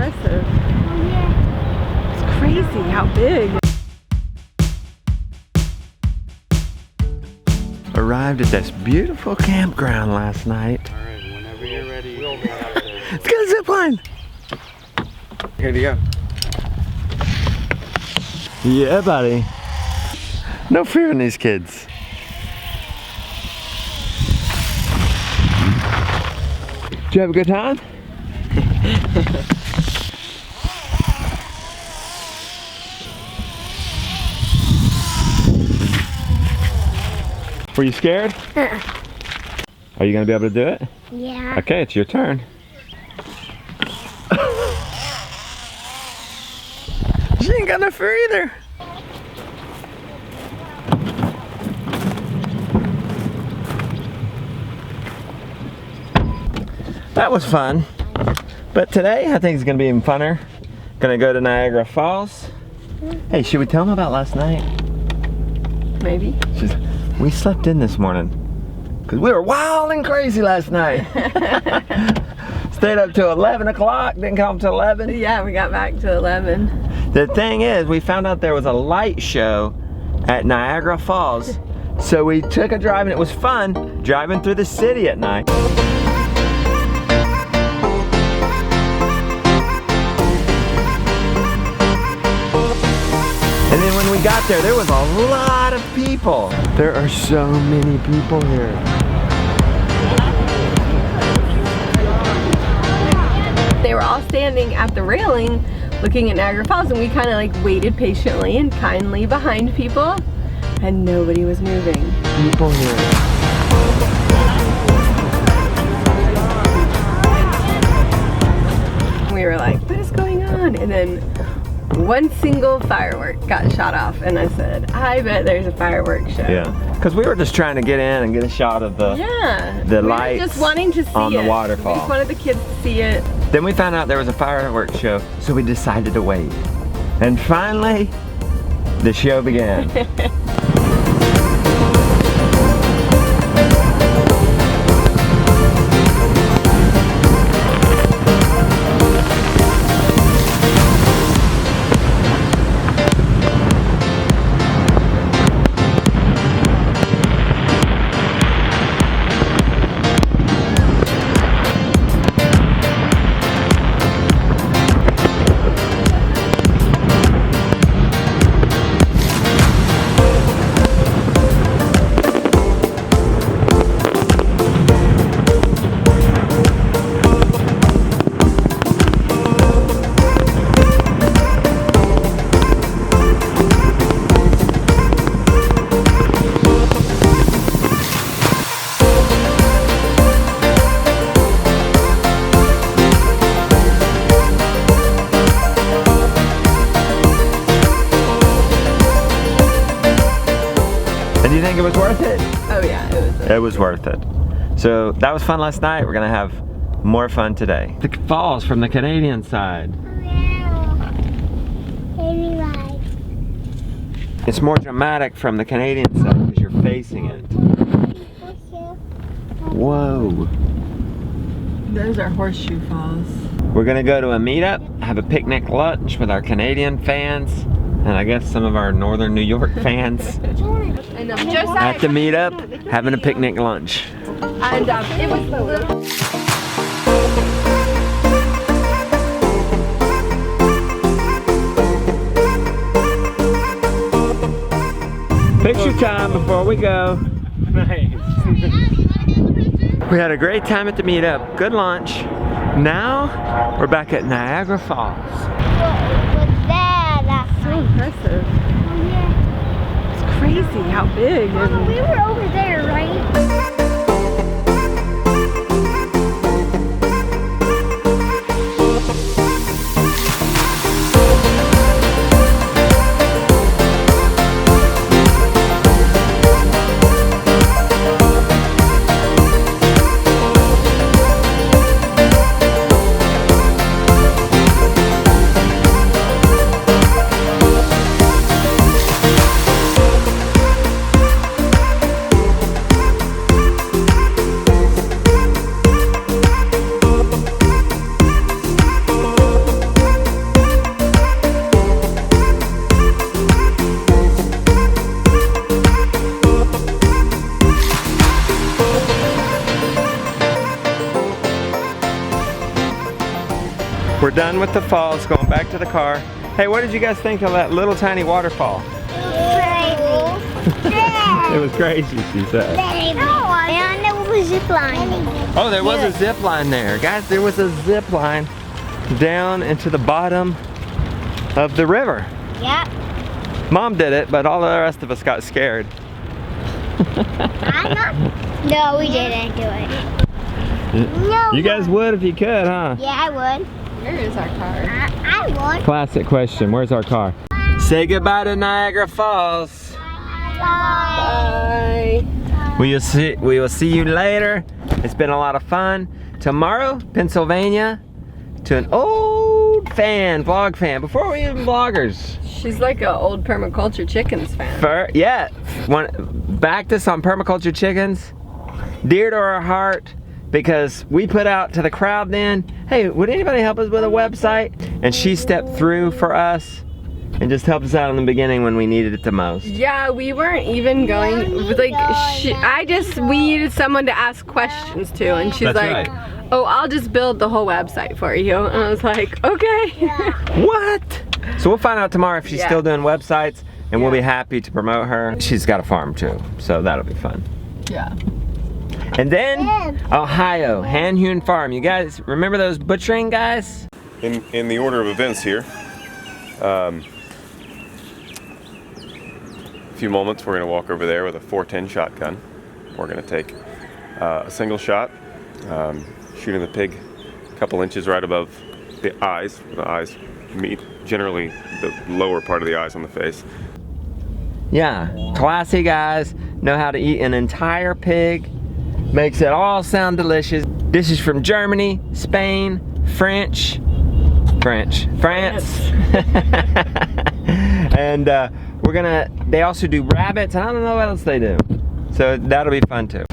impressive. Oh, yeah. It's crazy how big. Arrived at this beautiful campground last night. All right, whenever you're ready, we'll be out there. Let's go zip line. Here you go. Yeah, buddy. No fear in these kids. Did you have a good time? Were you scared? Are you gonna be able to do it? Yeah. Okay, it's your turn. She ain't got no fear either. That was fun. But today, I think it's gonna be even funner. Gonna go to Niagara Falls. Hey, should we tell them about last night? Maybe. We slept in this morning because we were wild and crazy last night. Stayed up till 11 o'clock, didn't come up till 11. Yeah, we got back to 11. The thing is, we found out there was a light show at Niagara Falls. So we took a drive and it was fun driving through the city at night. And then when we got there was a lot of people. There are so many people here. They were all standing at the railing looking at Niagara Falls, and we kind of like waited patiently and kindly behind people, and nobody was moving. People here. We were like, what is going on? And then one single firework got shot off, and I said, I bet there's a fireworks show. Yeah, because we were just trying to get in and get a shot of the we lights were just wanting to see on the it. waterfall. We just wanted the kids to see it. Then we found out there was a fireworks show, so we decided to wait. And finally, the show began. And do you think it was worth it? Oh yeah, it was. It was worth it. So that was fun last night. We're gonna have more fun today. The falls from the Canadian side. It's more dramatic from the Canadian side because you're facing it. Whoa. Those are horseshoe falls. We're gonna go to a meetup, have a picnic lunch with our Canadian fans, and I guess some of our Northern New York fans. At the meetup, having a picnic lunch. And it was a little... Picture time before we go. Nice. We had a great time at the meetup. Good lunch. Now, we're back at Niagara Falls. So impressive. Oh, yeah. It's crazy how big. Mama, we were over there, right? We're done with the falls, going back to the car. Hey, what did you guys think of that little tiny waterfall? It was crazy, she said. And there was a zip line. Oh, there was a zip line there. Guys, there was a zip line down into the bottom of the river. Yep. Mom did it, but all the rest of us got scared. No, we didn't do it. No. You guys would if you could, huh? Yeah, I would. Where is our car? I would. Classic question, where's our car? Say goodbye to Niagara Falls. Bye. We will see you later. It's been a lot of fun. Tomorrow, Pennsylvania, to an old fan, vlog fan, before we even vloggers. She's like an old permaculture chickens fan. Back to some permaculture chickens, dear to our heart, because we put out to the crowd then, hey, would anybody help us with a website? And she stepped through for us and just helped us out in the beginning when we needed it the most. Yeah, we weren't even going, like, we needed someone to ask questions to, and she's That's like, right. oh, I'll just build the whole website for you. And I was like, okay. What? So we'll find out tomorrow if she's still doing websites, and we'll be happy to promote her. She's got a farm too, so that'll be fun. Yeah. And then, Ohio, hand-hewn farm. You guys remember those butchering guys? In the order of events here, a few moments we're going to walk over there with a 410 shotgun. We're going to take a single shot, shooting the pig a couple inches right above the eyes. The eyes meet generally the lower part of the eyes on the face. Yeah, classy guys, know how to eat an entire pig, makes it all sound delicious. This is from Germany, Spain, France. And they also do rabbits, and I don't know what else they do. So that'll be fun too.